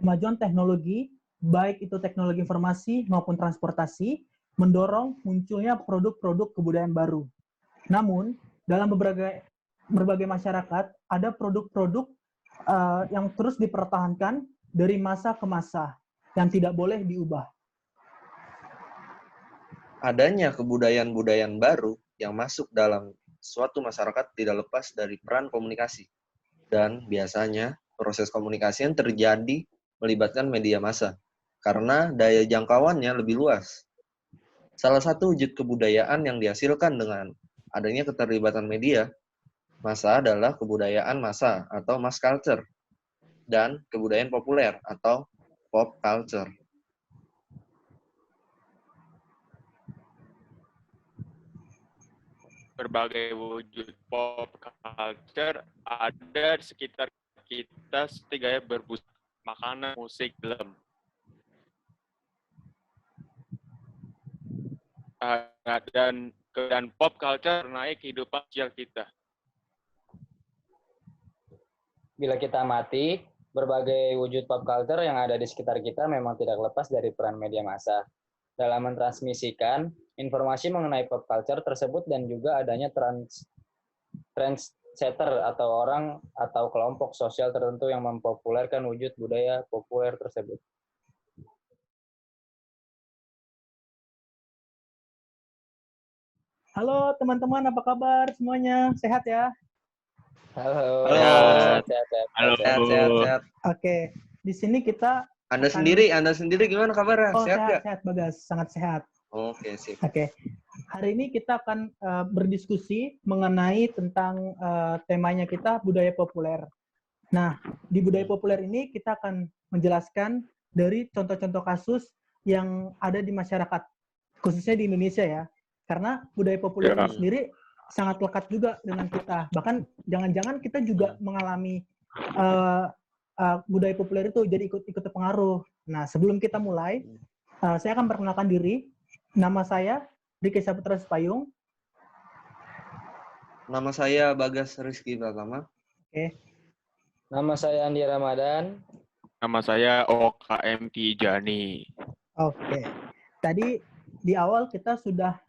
Kemajuan teknologi, baik itu teknologi informasi maupun transportasi, mendorong munculnya produk-produk kebudayaan baru. Namun, dalam berbagai masyarakat, ada produk-produk yang terus dipertahankan dari masa ke masa, yang tidak boleh diubah. Adanya kebudayaan-budayaan baru yang masuk dalam suatu masyarakat tidak lepas dari peran komunikasi. Dan biasanya proses komunikasi yang terjadi melibatkan media massa, karena daya jangkauannya lebih luas. Salah satu wujud kebudayaan yang dihasilkan dengan adanya keterlibatan media massa adalah kebudayaan massa atau mass culture, dan kebudayaan populer atau pop culture. Berbagai wujud pop culture ada di sekitar kita seperti gaya berbusana, makanan, musik, film. Dan pop culture naik kehidupan sosial kita. Bila kita amati, berbagai wujud pop culture yang ada di sekitar kita memang tidak lepas dari peran media massa dalam mentransmisikan informasi mengenai pop culture tersebut, dan juga adanya trendsetter atau orang atau kelompok sosial tertentu yang mempopulerkan wujud budaya populer tersebut. Halo teman-teman, apa kabar semuanya? Sehat ya? Halo. Halo. Halo. Sehat. Oke, di sini kita Anda sendiri gimana kabarnya? Oh, Sehat nggak? sehat Bagas, sangat sehat. Oke, sip. Oke. Hari ini kita akan berdiskusi mengenai tentang temanya kita budaya populer. Nah, di budaya populer ini kita akan menjelaskan dari contoh-contoh kasus yang ada di masyarakat, khususnya di Indonesia ya. Karena budaya populer itu sendiri sangat lekat juga dengan kita. Bahkan jangan-jangan kita juga mengalami budaya populer itu jadi ikut terpengaruh. Nah, sebelum kita mulai, saya akan perkenalkan diri. Nama saya Riki Saputra Sepayung. Nama saya Bagas Rizky Pratama. Oke. Nama saya Andi Ramadan. Nama saya OKM Tijani. Oke. Tadi di awal kita sudah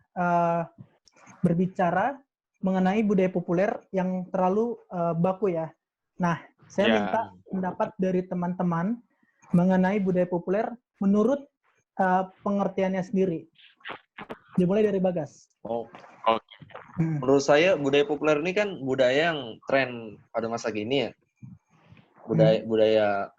berbicara mengenai budaya populer yang terlalu baku ya. Nah, saya minta pendapat dari teman-teman mengenai budaya populer menurut pengertiannya sendiri. Dimulai dari Bagas. Menurut saya budaya populer ini kan budaya yang tren pada masa kini ya. Budaya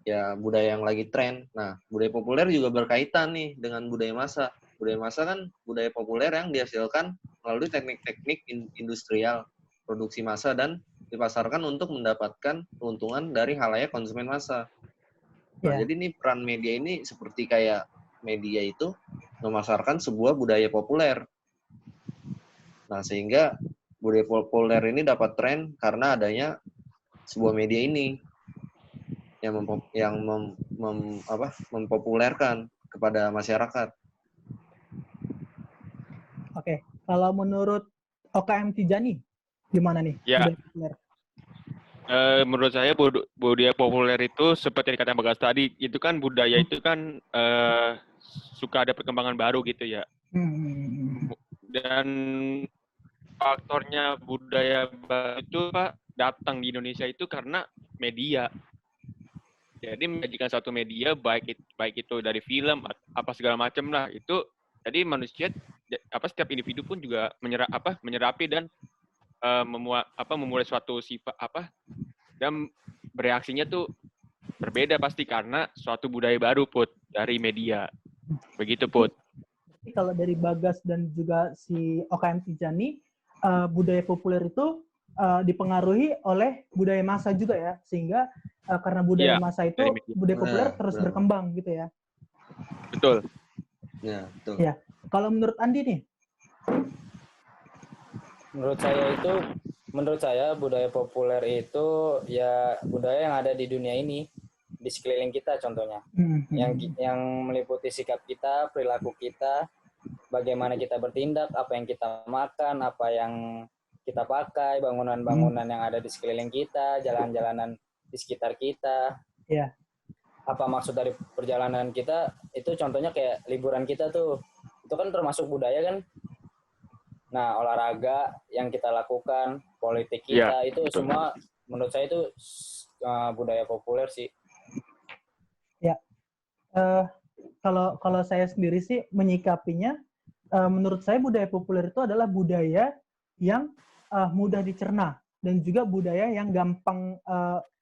yang lagi tren. Nah, budaya populer juga berkaitan nih dengan budaya massa. Budaya massa kan budaya populer yang dihasilkan melalui teknik-teknik industrial, produksi massa, dan dipasarkan untuk mendapatkan keuntungan dari khalayak konsumen massa. Nah, jadi ini peran media ini seperti kayak media itu memasarkan sebuah budaya populer. Nah, sehingga budaya populer ini dapat tren karena adanya sebuah media ini yang mempopulerkan kepada masyarakat. Oke, kalau menurut OKM Tijani, gimana nih? Ya. Menurut saya budaya populer itu seperti yang dikatakan Bagas tadi, itu kan budaya itu kan suka ada perkembangan baru gitu ya. Dan faktornya budaya baru itu Pak datang di Indonesia itu karena media. Jadi menyajikan satu media baik itu dari film apa segala macam lah itu. Jadi manusia setiap individu pun juga menyerapi dan memulai suatu sifat dan bereaksinya tuh berbeda pasti karena suatu budaya baru Put dari media. Begitu Put. Kalau dari Bagas dan juga si OKM Tijani, budaya populer itu dipengaruhi oleh budaya massa juga ya, sehingga karena budaya massa itu budaya populer terus berkembang gitu ya. Betul. Ya, betul. Ya. Kalau menurut Andi nih? Menurut saya budaya populer itu ya budaya yang ada di dunia ini, di sekeliling kita contohnya. Yang meliputi sikap kita, perilaku kita, bagaimana kita bertindak, apa yang kita makan, apa yang kita pakai, bangunan-bangunan yang ada di sekeliling kita, jalan-jalanan di sekitar kita. Iya. apa maksud dari perjalanan kita itu contohnya kayak liburan kita tuh itu kan termasuk budaya kan. Nah, olahraga yang kita lakukan, politik kita itu betul. semua menurut saya itu budaya populer sih. Ya, kalau saya sendiri sih menyikapinya, menurut saya budaya populer itu adalah budaya yang mudah dicerna dan juga budaya yang gampang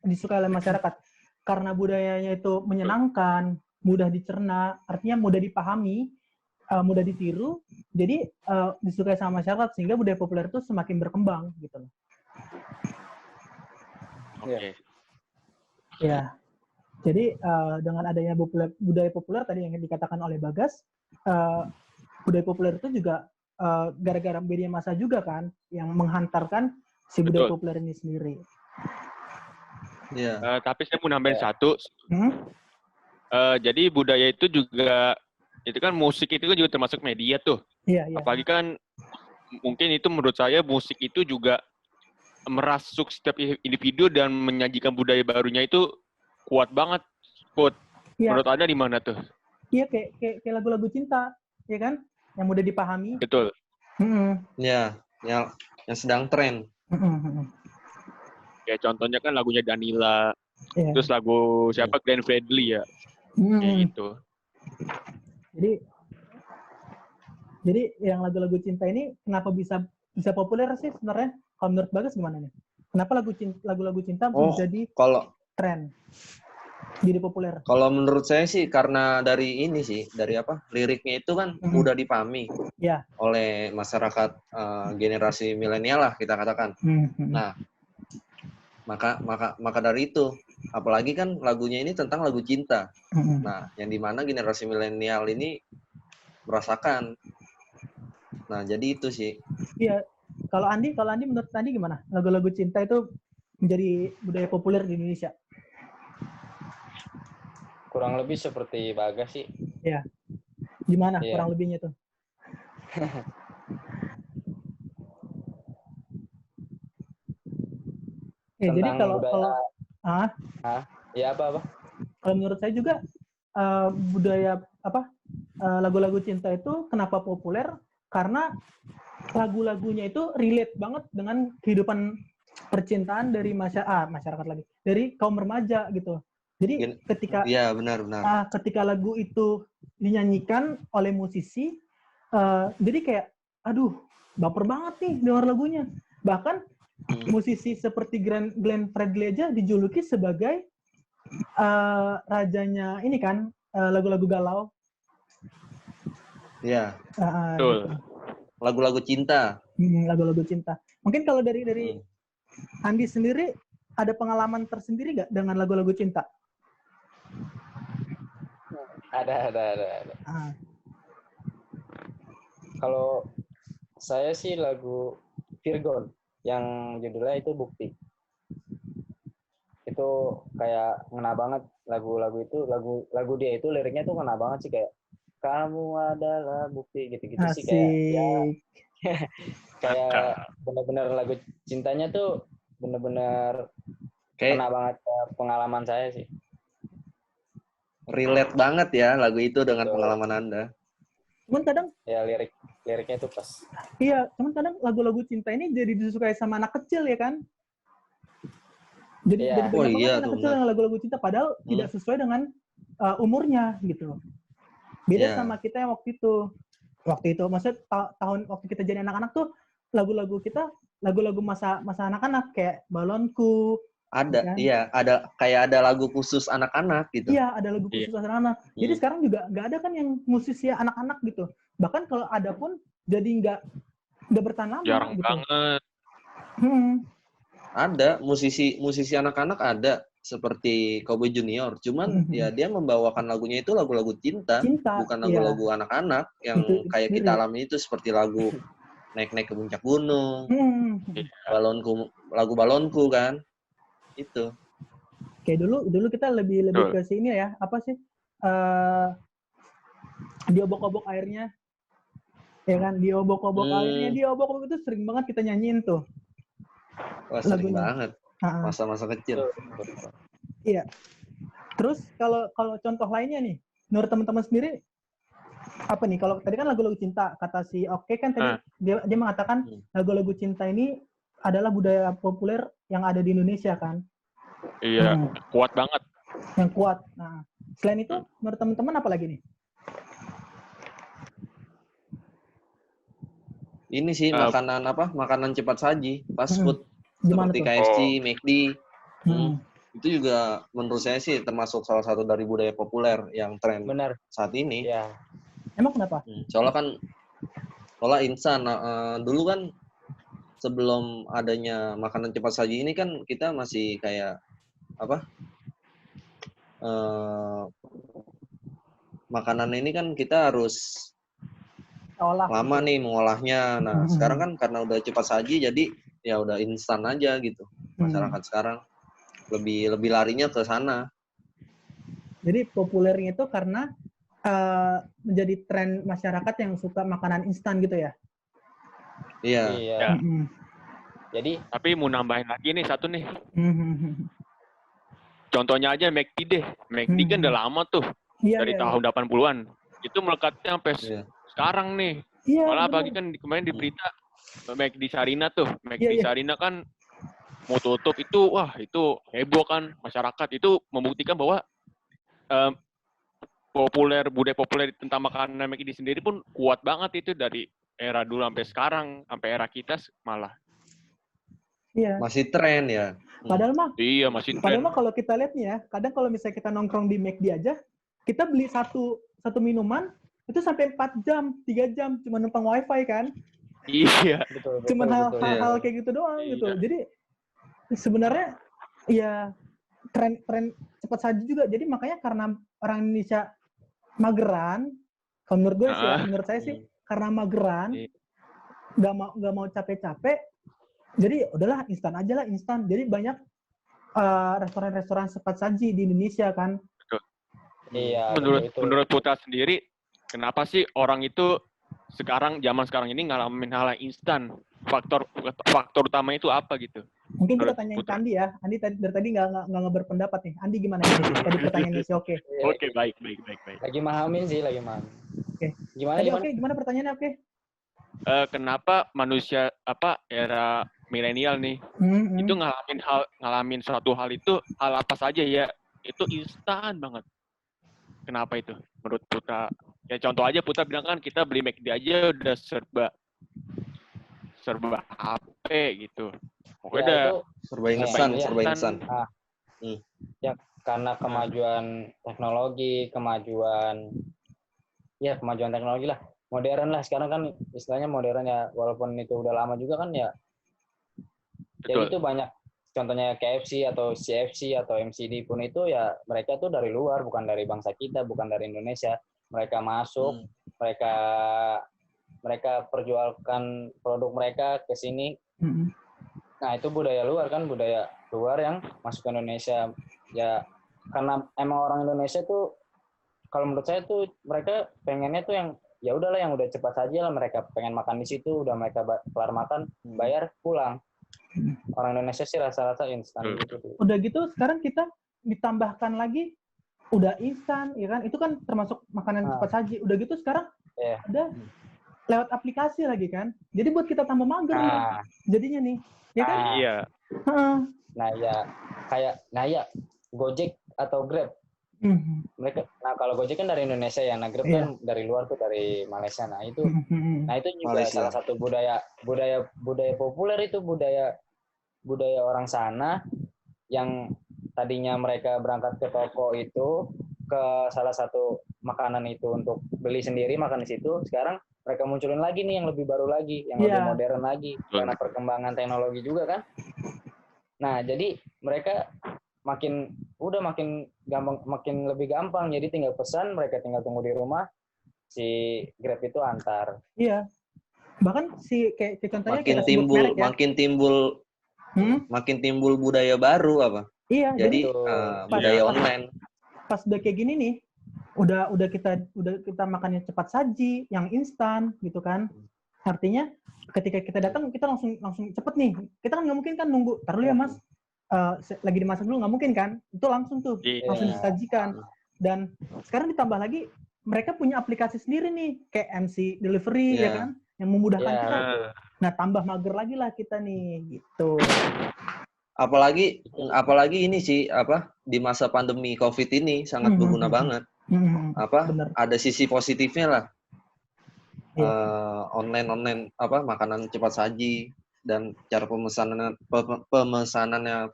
disukai oleh masyarakat. Karena budayanya itu menyenangkan, mudah dicerna, artinya mudah dipahami, mudah ditiru, jadi disukai sama masyarakat sehingga budaya populer itu semakin berkembang gitu loh. Oke. Ya. Jadi dengan adanya budaya populer tadi yang dikatakan oleh Bagas, budaya populer itu juga gara-gara media massa juga kan yang menghantarkan si budaya populer ini sendiri. Iya. Tapi saya mau nambahin satu. Jadi budaya itu juga, itu kan musik itu kan juga termasuk media tuh. Iya. Apalagi kan mungkin itu menurut saya musik itu juga merasuk setiap individu dan menyajikan budaya barunya itu kuat banget, Put. Ya. Menurut Anda di mana tuh? Iya, kayak lagu-lagu cinta, ya kan? Yang mudah dipahami. Betul. Ya, yang sedang tren. Ya contohnya kan lagunya Danila, terus lagu siapa Glenn Fredly ya, kayak gitu. Jadi yang lagu-lagu cinta ini kenapa bisa populer sih sebenarnya? Kalau menurut Bagas gimana nih? Kenapa lagu-lagu cinta menjadi tren, jadi populer? Kalau menurut saya sih karena dari ini sih, dari liriknya itu kan mudah dipahami oleh masyarakat generasi milenial lah kita katakan. Nah, maka dari itu, apalagi kan lagunya ini tentang lagu cinta. Nah, yang dimana generasi milenial ini merasakan. Nah, jadi itu sih. Iya. Kalau Andi menurut Andi gimana? Lagu-lagu cinta itu menjadi budaya populer di Indonesia? Kurang lebih seperti Bagas sih. Iya. Gimana kurang lebihnya tuh? Jadi kalau kalau menurut saya juga budaya lagu-lagu cinta itu kenapa populer? Karena lagu-lagunya itu relate banget dengan kehidupan percintaan dari masyarakat lagi, dari kaum remaja gitu. Jadi ketika benar. Ketika lagu itu dinyanyikan oleh musisi, jadi kayak aduh baper banget nih dengar lagunya. Bahkan musisi seperti Glenn Fredly aja dijuluki sebagai rajanya ini kan lagu-lagu galau. Iya. Betul. Gitu. Lagu-lagu cinta. Lagu-lagu cinta. Mungkin kalau dari Andi sendiri ada pengalaman tersendiri nggak dengan lagu-lagu cinta? Ada. Kalau saya sih lagu Virgon yang judulnya itu Bukti. Itu kayak ngena banget lagu-lagu itu, lagu dia itu liriknya tuh ngena banget sih, kayak kamu adalah bukti gitu-gitu sih, kayak benar-benar lagu cintanya tuh benar-benar kena banget pengalaman saya sih. Relate banget ya lagu itu dengan pengalaman Anda. Cuman kadang liriknya itu pas. Iya, cuman kadang lagu-lagu cinta ini jadi disukai sama anak kecil ya kan? Jadi banyak banget anak kecil yang lagu-lagu cinta padahal tidak sesuai dengan umurnya gitu. Beda sama kita yang waktu itu maksudnya tahun waktu kita jadi anak-anak tuh lagu-lagu masa anak-anak kayak Balonku. Ada, kayak ada lagu khusus anak-anak gitu. Iya, ada lagu khusus anak-anak. Jadi sekarang juga nggak ada kan yang musisi anak-anak gitu. Bahkan kalau ada pun jadi nggak bertahan lama. Jarang gitu. Banget. Ada musisi anak-anak ada. Seperti Cowboy Junior, cuman dia membawakan lagunya itu lagu-lagu cinta, bukan lagu-lagu anak-anak yang kayak kita alami itu seperti lagu naik-naik ke puncak gunung, lagu balonku kan, itu. Kayak dulu kita lebih ke sini ya, apa sih? Diobok-obok airnya, ya kan? Diobok-obok airnya, diobok-obok itu sering banget kita nyanyiin tuh. Wah, sering banget. Masa-masa kecil. Iya. Terus kalau contoh lainnya nih, menurut teman-teman sendiri apa nih? Kalau tadi kan lagu-lagu cinta, kata si Oke kan tadi dia mengatakan lagu-lagu cinta ini adalah budaya populer yang ada di Indonesia kan? Iya, kuat banget. Yang kuat. Nah, selain itu menurut teman-teman apa lagi nih? Ini sih makanan cepat saji, fast food. Gimana seperti tuh? KFC, McD. Itu juga menurut saya sih termasuk salah satu dari budaya populer yang tren saat ini. Iya. Emang kenapa? Soalnya instan. Dulu kan sebelum adanya makanan cepat saji ini kan kita masih kayak makanan ini kan kita harus lama nih mengolahnya. Nah, sekarang kan karena udah cepat saji jadi ya udah instan aja gitu. Masyarakat sekarang lebih larinya ke sana. Jadi populernya itu karena menjadi tren masyarakat yang suka makanan instan gitu ya? Iya. Jadi tapi mau nambahin lagi nih satu nih. Contohnya aja McD deh. McD kan udah lama tuh. Dari tahun 80-an. Itu melekatnya sampai sekarang nih. Malah apalagi kan kemarin di berita McD Sarina tuh. McD Sarina kan mau tutup itu, wah itu heboh kan masyarakat. Itu membuktikan bahwa budaya populer tentang makanan McD sendiri pun kuat banget itu dari era dulu sampai sekarang, sampai era kita malah. Iya. Masih tren ya. Padahal mah. Iya, masih tren. Padahal mah kalau kita lihat nih ya, kadang kalau misalnya kita nongkrong di McD aja, kita beli satu minuman itu sampai 4 jam, 3 jam cuma numpang wifi kan? Iya. Cuma hal-hal kayak gitu doang gitu. Jadi sebenarnya ya tren cepat saji juga. Jadi makanya karena orang Indonesia mageran, kalau menurut gue sih, menurut saya sih karena mageran, nggak mau capek-capek, jadi udahlah instan aja lah instan. Jadi banyak restoran-restoran cepat saji di Indonesia kan. Iya. Menurut Putra sendiri, kenapa sih orang itu zaman sekarang ini ngalamin hal yang instan? Faktor utama itu apa gitu? Mungkin kita tanyain ke Andi ya. Andi dari tadi nggak berpendapat nih. Andi gimana sih? Tadi pertanyaannya sih Oke. Oke, baik. Lagi mahamin. Oke. Gimana pertanyaannya Oke? Kenapa manusia era milenial nih itu ngalamin suatu hal itu hal apa saja ya itu instan banget. Kenapa itu? Menurut Putra, ya contoh aja Putra bilang kan kita beli McD aja udah serba HP gitu. Pokoknya serba instan. Ya karena kemajuan teknologi lah, modern lah sekarang kan istilahnya modern ya, walaupun itu udah lama juga kan ya. Jadi itu banyak contohnya KFC atau CFC atau McD pun itu ya mereka tuh dari luar, bukan dari bangsa kita, bukan dari Indonesia. Mereka masuk, mereka perjualkan produk mereka ke sini. Nah, itu budaya luar yang masuk ke Indonesia. Ya, karena emang orang Indonesia tuh, kalau menurut saya tuh mereka pengennya tuh yang ya udahlah yang udah cepat saja lah, mereka pengen makan di situ, udah mereka kelar makan, bayar, pulang. Orang Indonesia sih rasa-rasa instan gitu. Udah gitu sekarang kita ditambahkan lagi udah instan, ya kan? Itu kan termasuk makanan cepat saji. Udah gitu sekarang ada lewat aplikasi lagi kan? Jadi buat kita tambah mager jadinya nih, ya kan? Iya. Nah ya Gojek atau Grab. Nah kalau Gojek kan dari Indonesia ya, nah Grab kan dari luar tuh, dari Malaysia. Nah itu juga Malaysia. Salah satu budaya populer itu, budaya orang sana yang tadinya mereka berangkat ke toko itu, ke salah satu makanan itu untuk beli sendiri makan di situ. Sekarang mereka munculin lagi nih yang lebih baru lagi, yang lebih modern lagi, karena perkembangan teknologi juga kan. Nah jadi mereka makin gampang, makin lebih gampang. Jadi tinggal pesan, mereka tinggal tunggu di rumah, si Grab itu antar. Iya. Bahkan kayak contohnya makin timbul budaya baru apa? Iya. Jadi budaya online. Pas udah kayak gini nih, udah kita makannya cepat saji, yang instan gitu kan. Artinya ketika kita datang kita langsung cepet nih. Kita kan nggak mungkin kan nunggu. Taruh ya Mas. lagi dimasak dulu nggak mungkin kan? Itu langsung tuh, langsung disajikan. Dan sekarang ditambah lagi mereka punya aplikasi sendiri nih, kayak MC Delivery ya kan, yang memudahkan kita. Nah, tambah mager lagi lah kita nih, gitu. Apalagi ini sih di masa pandemi COVID ini sangat berguna banget. Bener. Ada sisi positifnya lah. Online makanan cepat saji dan cara pemesanannya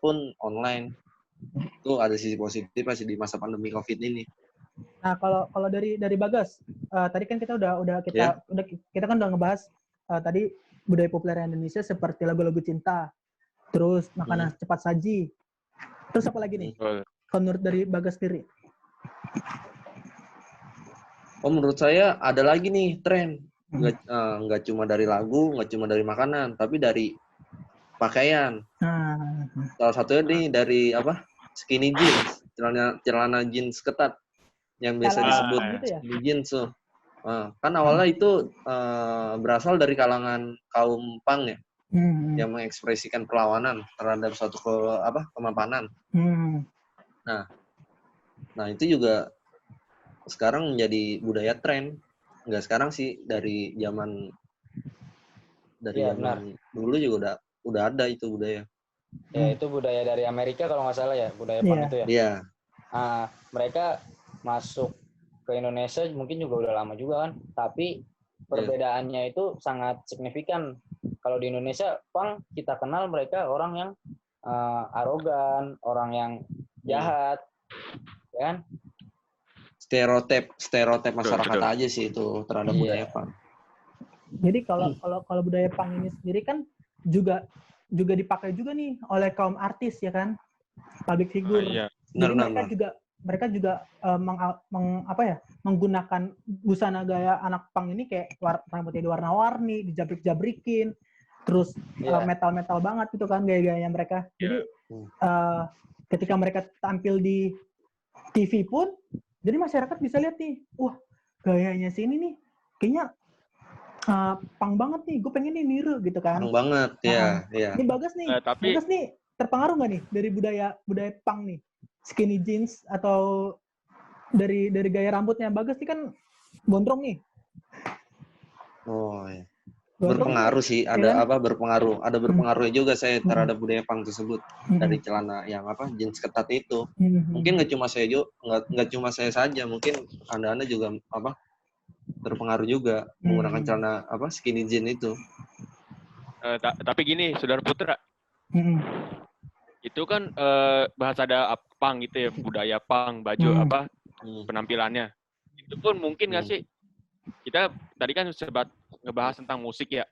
pun online. Itu ada sisi positif masih di masa pandemi COVID ini. Nah, kalau dari Bagas, tadi kan kita kita kan udah ngebahas tadi budaya populer Indonesia seperti lagu-lagu cinta, terus makanan cepat saji. Terus apa lagi nih? Kalau menurut dari Bagas sendiri? Menurut saya ada lagi nih tren. Nggak cuma dari lagu, nggak cuma dari makanan, tapi dari pakaian. Salah satunya nih dari skinny jeans, celana jeans ketat yang biasa disebut skinny jeans tuh. Kan awalnya itu berasal dari kalangan kaum punk ya, yang mengekspresikan perlawanan terhadap suatu kemapanan. Nah itu juga sekarang menjadi budaya tren. Nggak sekarang sih, dari zaman dulu juga udah ada itu budaya. Ya itu budaya dari Amerika kalau nggak salah ya, budaya punk itu ya. Iya. Mereka masuk ke Indonesia mungkin juga udah lama juga kan, tapi perbedaannya itu sangat signifikan. Kalau di Indonesia punk kita kenal mereka orang yang arogan, orang yang jahat, ya kan? Stereotip masyarakat aja sih itu terhadap budaya punk. Jadi kalau budaya punk ini sendiri kan juga dipakai juga nih oleh kaum artis ya kan, public figure. Jadi mereka juga menggunakan busana gaya anak punk ini kayak rambutnya diwarna-warni, dijabrik-jabrikin, terus metal-metal banget gitu kan gaya-gayanya mereka. Jadi ketika mereka tampil di TV pun, jadi masyarakat bisa lihat nih, wah gayanya si ini nih kayaknya punk banget nih, gue pengen nih niru gitu kan. Punk banget, Ini Bagas nih, Bagas nih terpengaruh nggak nih dari budaya punk nih? Skinny jeans atau dari gaya rambutnya? Bagas nih kan gondrong nih. Oh iya. Berpengaruh sih, ada berpengaruh. Ada berpengaruhnya juga saya terhadap budaya punk tersebut dari celana yang jeans ketat itu. Mungkin nggak cuma saya saja, mungkin Anda juga terpengaruh juga menggunakan celana skinny jeans itu. Tapi gini, Saudara Putra, itu kan bahasa ada punk gitu ya, budaya punk, baju penampilannya. Itu pun mungkin nggak sih? Kita tadi kan sempat ngebahas tentang musik ya.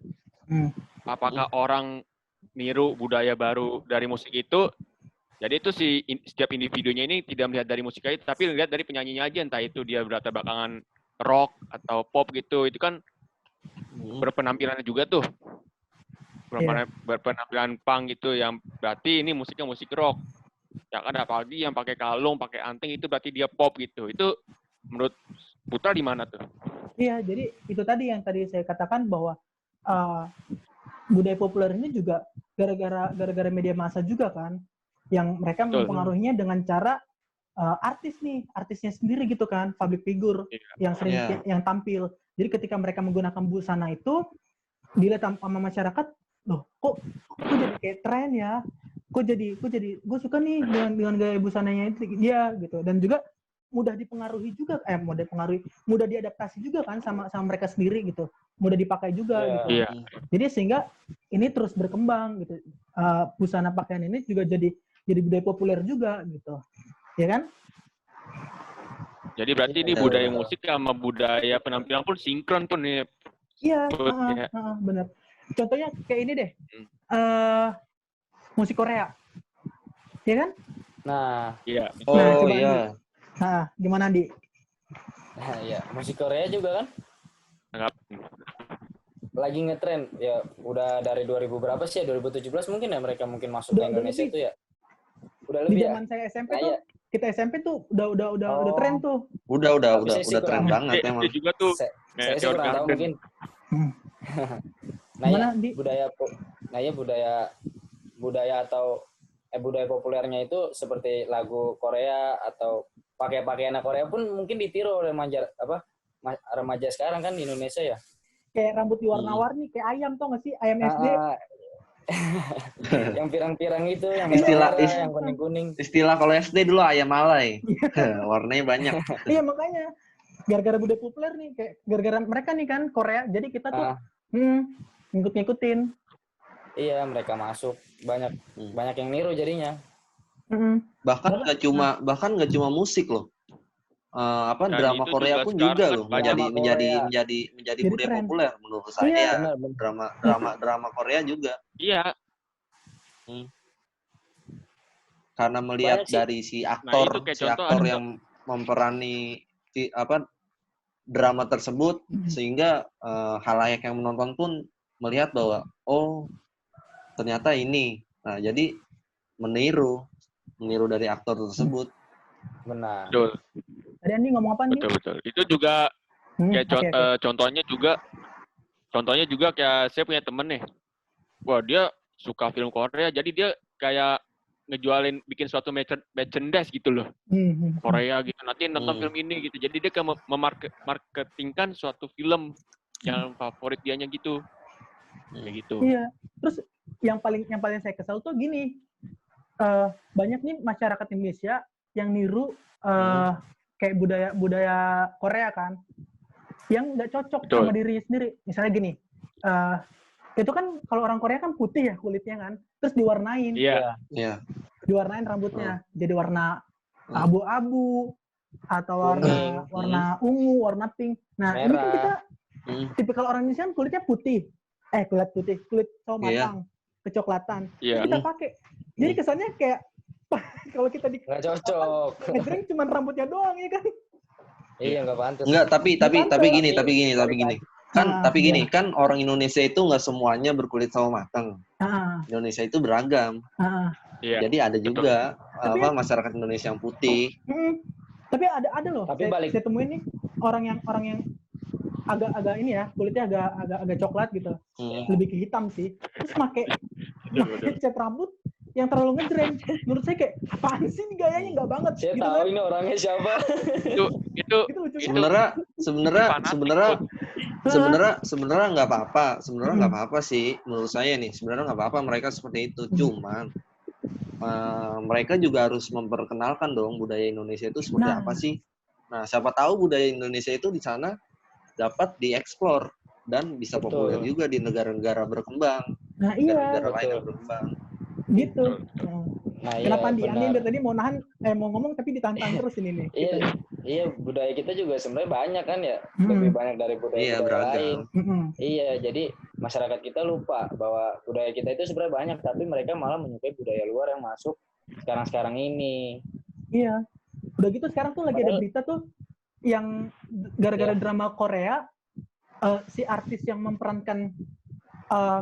Apakah orang niru budaya baru dari musik itu? Jadi itu setiap individunya ini tidak melihat dari musiknya, tapi melihat dari penyanyinya aja, entah itu dia berlatar belakangan rock atau pop gitu. Itu kan berpenampilannya juga tuh. Berpenampilan punk gitu, yang berarti ini musiknya musik rock. Ya kan, apalagi yang pakai kalung, pakai anting, itu berarti dia pop gitu. Itu menurut Putra di mana tuh? Iya, jadi itu tadi yang tadi saya katakan bahwa budaya populer ini juga gara-gara media massa juga kan, yang mereka mempengaruhinya dengan cara artisnya sendiri gitu kan, public figure yang sering yang tampil. Jadi ketika mereka menggunakan busana itu dilihat sama masyarakat, loh kok jadi kayak tren ya, kok jadi gue suka nih dengan gaya busananya itu dia gitu. Dan juga mudah diadaptasi juga kan sama mereka sendiri gitu, mudah dipakai juga gitu. Jadi sehingga ini terus berkembang gitu, busana pakaian ini juga jadi budaya populer juga gitu, ya kan? Jadi berarti ini budaya musik sama budaya penampilan pun sinkron pun nih. Iya, benar. Contohnya kayak ini deh, musik Korea, ya kan? Nah, iya. Nah, gimana Di? Nah, ya musik Korea juga kan? Lagi ngetren ya, udah dari 2000 berapa sih ya? 2017 mungkin ya mereka masuk ke Indonesia itu ya. Udah lebih. Di zaman saya SMP tuh, kita SMP tuh udah tren tuh. Udah tren banget emang. Itu juga tuh. Saya sih kurang tahu mungkin. Nah, budaya atau budaya populernya itu seperti lagu Korea atau pakaian Korea pun mungkin ditiru oleh remaja sekarang kan di Indonesia ya. Kayak rambut diwarna-warni kayak ayam, tau nggak sih? Ayam SD. Yang pirang-pirang itu, yang merah, yang kuning-kuning. Istilah kalau SD dulu ayam alay. Warnanya banyak. Iya, makanya gara-gara budaya populer nih, kayak gara-gara mereka nih kan Korea, jadi kita tuh ngikut-ngikutin. Iya, mereka masuk banyak yang niru jadinya. Bahkan nggak cuma musik loh. Drama Korea pun juga loh menjadi budaya populer menurut saya. Drama Korea juga. Iya. Karena melihat dari si aktor yang memperani drama tersebut, sehingga halayak yang menonton pun melihat bahwa ternyata ini. Nah, jadi meniru dari aktor tersebut. Benar. Betul. Tadi Andi ngomong apa nih? Betul. Itu juga kayak contohnya juga kayak saya punya temen nih. Wah, dia suka film Korea, jadi dia kayak bikin suatu merchandise gitu loh. Korea gitu. Nanti nonton film ini gitu. Jadi dia kayak memarketingkan suatu film yang favorit dianya gitu. Kayak gitu. Iya. Terus yang paling saya kesal tuh gini. Banyak nih masyarakat Indonesia yang niru kayak budaya Korea kan, yang nggak cocok sama diri sendiri. Misalnya gini, itu kan kalau orang Korea kan putih ya kulitnya kan, terus diwarnain, diwarnain rambutnya jadi warna abu-abu atau warna ungu, warna pink. Nah, merah. Ini kan kita tipikal orang Indonesia kan kulitnya putih, kulit sawo matang, kecoklatan, terus kita pakai. Jadi kesannya kayak kalau kita nggak cocok. Ngejreng cuma rambutnya doang ya kan? Iya nggak pantas. Nggak, tapi gini. Kan orang Indonesia itu nggak semuanya berkulit sawo matang. Indonesia itu beragam. Jadi ada juga masyarakat Indonesia yang putih. Tapi ada loh. Saya temuin nih orang yang agak ini ya, kulitnya agak coklat gitu. Lebih ke hitam sih. Terus pakai cat rambut yang terlalu ngejreng. Menurut saya kayak apaan sih ini gayanya, nggak banget. Saya gitu tahu kan? Ini orangnya siapa. sebenarnya nggak apa-apa. Sebenarnya nggak apa-apa sih menurut saya nih. Sebenarnya nggak apa-apa mereka seperti itu. Cuman mereka juga harus memperkenalkan dong budaya Indonesia itu seperti apa sih. Nah, siapa tahu budaya Indonesia itu di sana dapat dieksplor dan bisa populer juga di negara-negara berkembang. Negara lain yang berkembang. Gitu. Kenapa Andi dari tadi mau ngomong tapi ditantang terus ini nih. Iya, budaya kita juga sebenarnya banyak kan ya. Lebih banyak dari budaya lain. Iya, jadi masyarakat kita lupa bahwa budaya kita itu sebenarnya banyak, tapi mereka malah menyukai budaya luar yang masuk sekarang ini. Iya. Udah gitu sekarang tuh lagi ada berita tuh yang gara-gara drama Korea si artis yang memerankan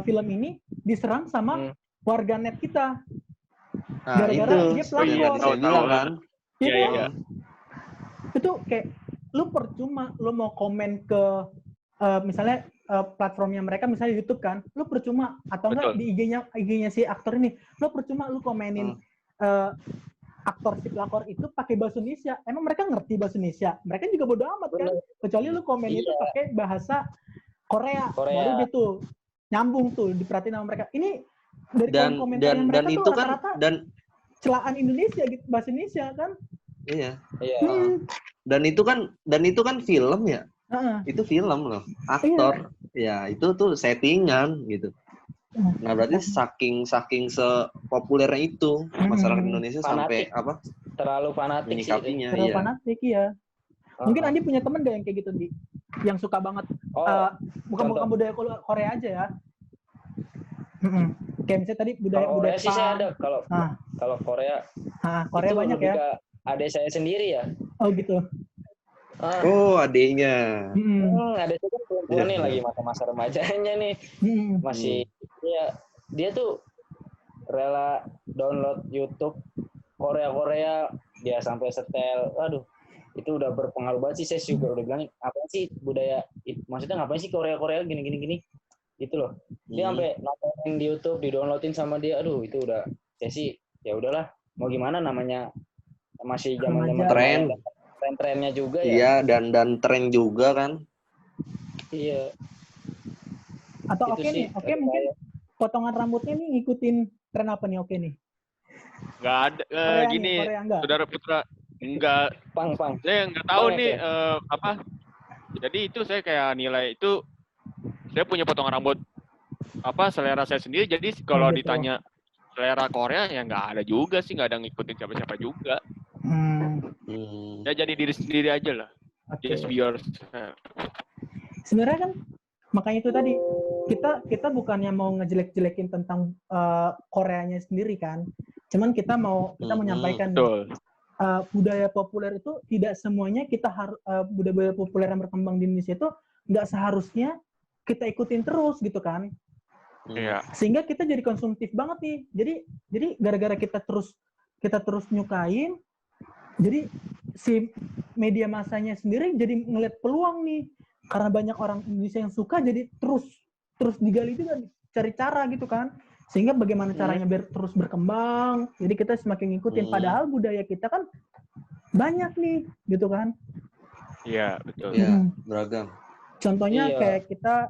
film ini diserang sama warganet kita. Gara-gara dia pelakor. Kan? Iya. Itu kayak lu percuma lu mau komen ke misalnya platformnya mereka, misalnya YouTube kan, lu percuma atau enggak di IG-nya si aktor ini, lu percuma lu komenin aktor si pelakor itu pakai bahasa Indonesia. Emang mereka ngerti bahasa Indonesia? Mereka juga bodo amat kan. Kecuali lu komen itu pakai bahasa Korea. Baru gitu nyambung tuh diperhatiin sama mereka. Ini dari komentar yang mereka tuh rata-rata celaan Indonesia gitu, bahasa Indonesia kan. Iya. Dan itu kan film ya. Itu film loh. Aktor. Ya, itu tuh settingan gitu. Nah, berarti saking sepopulernya itu masyarakat Indonesia fanatik. Sampai terlalu fanatik menyikapinya. Terlalu fanatik ya. Mungkin Andi punya temen gak yang kayak gitu, Di? Yang suka banget bukan budaya Korea aja ya. Kayak misalnya tadi budaya sih saya ada kalau Korea. Korea itu banyak ya. Adik saya sendiri ya. Oh gitu. Adiknya. Adik saya kan perempuan nih lagi masa-masa remajanya nih. Masih dia tuh rela download YouTube Korea dia sampai setel. Aduh, itu udah berpengaruh banget sih. Saya juga udah bilang apa sih budaya, maksudnya ngapain sih Korea gini gitu loh. Dia sampai nontonin di YouTube, di-downloadin sama dia. Aduh, itu udah saya sih ya udahlah, mau gimana, namanya masih Remaja. zaman-zaman Tren. tren-trennya juga ya. Iya, dan tren juga kan. Iya. Atau Itu oke sih nih, oke mungkin potongan rambutnya nih ngikutin tren apa nih oke nih? Nggak ada Korea gini, nih, Korea enggak? Saudara Putra, enggak. Pang. Saya nggak tahu Bang, nih ya? apa. Jadi itu saya kayak nilai itu, saya punya potongan rambut apa selera saya sendiri. Jadi kalau gitu. ditanya selera Korea ya nggak ada juga sih, nggak ada ngikutin siapa-siapa juga. Ya jadi diri sendiri aja lah. Just be yourself. Sebenarnya kan makanya itu tadi kita bukannya mau ngejelek-jelekin tentang Koreanya sendiri kan. Cuman kita menyampaikan budaya populer itu tidak semuanya kita harus budaya populer yang berkembang di Indonesia itu nggak seharusnya kita ikutin terus gitu kan. Iya. Sehingga kita jadi konsumtif banget nih. Jadi gara-gara kita terus nyukain, jadi si media masanya sendiri jadi ngeliat peluang nih. Karena banyak orang Indonesia yang suka, jadi terus digali juga, cari cara gitu kan. Sehingga bagaimana caranya biar terus berkembang. Jadi kita semakin ngikutin. Padahal budaya kita kan banyak nih, gitu kan. Iya, betul. Iya, beragam. Contohnya kayak kita,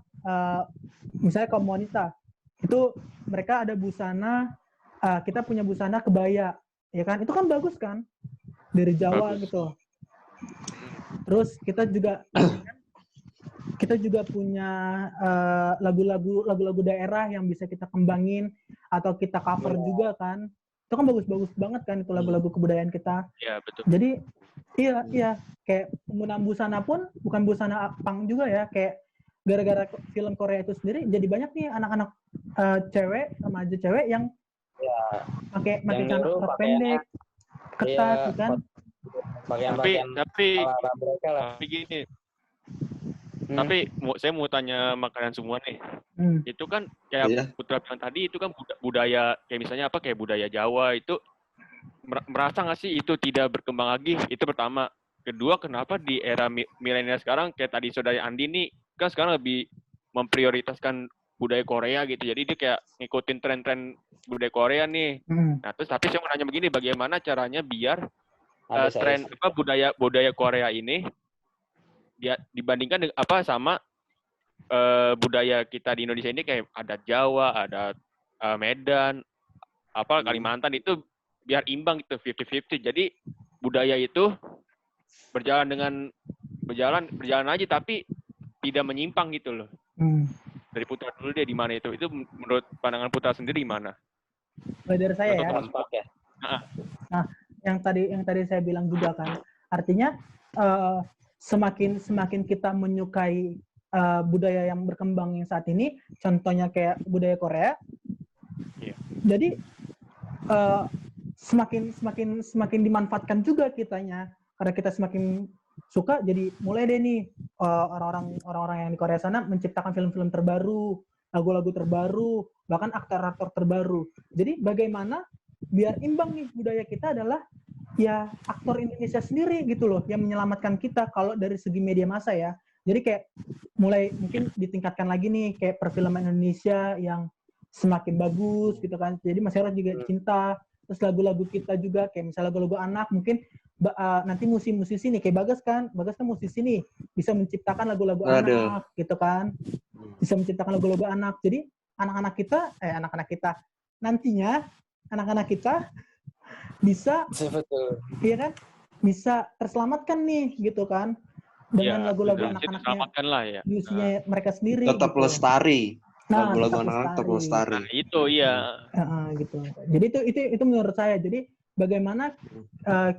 misalnya kaum wanita, itu mereka ada busana, kita punya busana kebaya, ya kan? Itu kan bagus kan? Dari Jawa gitu. Terus kita juga punya lagu-lagu daerah yang bisa kita kembangin atau kita cover juga kan. Itu kan bagus-bagus banget kan itu lagu-lagu kebudayaan kita. Iya, betul. Jadi iya kayak penggunaan busana pun bukan busana punk juga ya, kayak gara-gara film Korea itu sendiri jadi banyak nih anak-anak cewek, remaja cewek yang pakai celana pendek, ketat gitu kan. Tapi mereka lah. Tapi gini. Tapi saya mau tanya makanan semua nih. Itu kan kayak Putra bilang tadi, itu kan budaya kayak misalnya apa, kayak budaya Jawa itu merasa nggak sih itu tidak berkembang lagi? Itu pertama. Kedua, kenapa di era milenial sekarang kayak tadi saudara Andi nih kan sekarang lebih memprioritaskan budaya Korea gitu. Jadi dia kayak ngikutin tren-tren budaya Korea nih. Nah, terus tapi saya mau nanya begini, bagaimana caranya biar tren apa budaya Korea ini dia dibandingkan apa sama budaya kita di Indonesia ini, kayak adat Jawa, adat Medan, apa Kalimantan, itu biar imbang gitu, 50-50. Jadi budaya itu berjalan aja tapi tidak menyimpang gitu loh. Dari Putra dulu deh, di mana itu menurut pandangan Putra sendiri gimana? Dari saya ya. Nah, yang tadi saya bilang juga kan, artinya semakin kita menyukai budaya yang berkembang yang saat ini, contohnya kayak budaya Korea, jadi semakin dimanfaatkan juga kitanya, karena kita semakin suka. Jadi mulai deh nih orang-orang yang di Korea sana menciptakan film-film terbaru, lagu-lagu terbaru, bahkan aktor-aktor terbaru. Jadi bagaimana biar imbang nih, budaya kita adalah ya aktor Indonesia sendiri gitu loh yang menyelamatkan kita kalau dari segi media massa ya. Jadi kayak mulai mungkin ditingkatkan lagi nih kayak perfilman Indonesia yang semakin bagus gitu kan. Jadi masyarakat juga cinta. Terus lagu-lagu kita juga kayak misalnya lagu-lagu anak, mungkin nanti musisi nih kayak Bagas kan musisi nih, bisa menciptakan lagu-lagu anak gitu kan. Bisa menciptakan lagu-lagu anak. Jadi anak-anak kita nantinya anak-anak kita bisa, iya kan, bisa terselamatkan nih gitu kan dengan lagu-lagu anak-anaknya di usia mereka sendiri. Tetap gitu. Lestari. Lagu-lagu anak-anak tetap lestari. Nah, itu iya. Gitu. Jadi itu menurut saya. Jadi bagaimana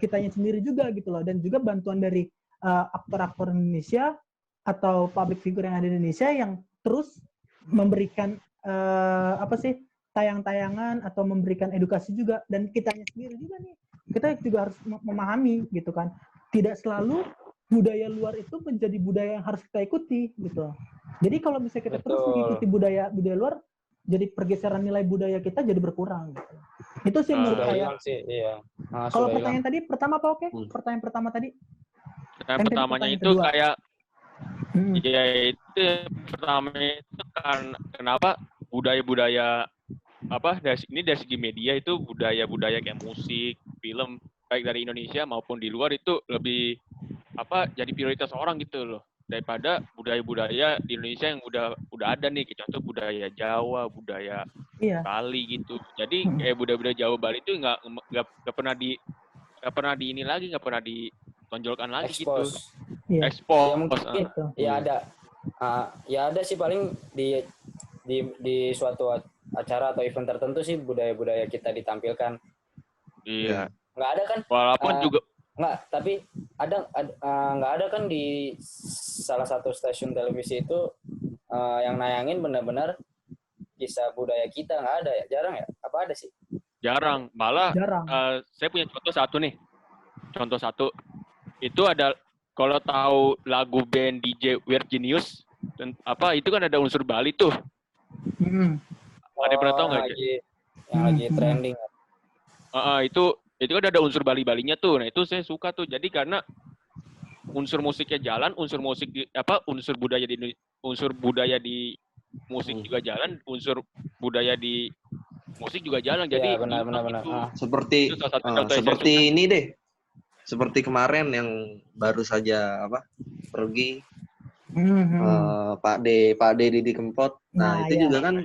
kitanya sendiri juga gitu loh, dan juga bantuan dari aktor-aktor Indonesia atau public figure yang ada di Indonesia yang terus memberikan tayang-tayangan atau memberikan edukasi juga. Dan kitanya sendiri juga nih, kita juga harus memahami gitu kan, tidak selalu budaya luar itu menjadi budaya yang harus kita ikuti gitu. Jadi kalau misalnya kita terus mengikuti budaya luar, jadi pergeseran nilai budaya kita jadi berkurang gitu. Itu sih menurut saya. Kalau pertanyaan tadi pertama apa oke? Pertanyaan pertama tadi? Pertanyaan pertamanya itu kedua. Kayak ya itu pertama itu kan kenapa budaya-budaya dari segi media itu budaya-budaya kayak musik, film baik dari Indonesia maupun di luar itu lebih jadi prioritas orang gitu loh daripada budaya-budaya di Indonesia yang udah ada nih, contoh budaya Jawa, budaya Bali gitu. Jadi kayak budaya-budaya Jawa Bali itu nggak pernah di ini lagi, nggak pernah ditonjolkan lagi gitu. Ekspos. Ya mungkin ya ada sih paling di suatu acara atau event tertentu sih budaya-budaya kita ditampilkan. Iya. Nggak ada kan? Walaupun juga nggak, tapi nggak ada kan di salah satu stasiun televisi itu yang nayangin benar-benar kisah budaya kita, nggak ada ya, jarang ya? Apa ada sih? Jarang, malah saya punya contoh satu itu ada, kalau tahu lagu band DJ Weird Genius itu kan ada unsur Bali tuh. Ada pernah tahu nggak? Yang lagi trending. Itu kan ada unsur Bali-Balinya tuh. Nah, itu saya suka tuh. Jadi karena unsur musiknya jalan, unsur budaya di musik juga jalan, unsur budaya di musik juga jalan. Jadi benar. Seperti ini deh. Seperti kemarin yang baru saja pergi Pak D Didi Kempot. Nah, itu juga kan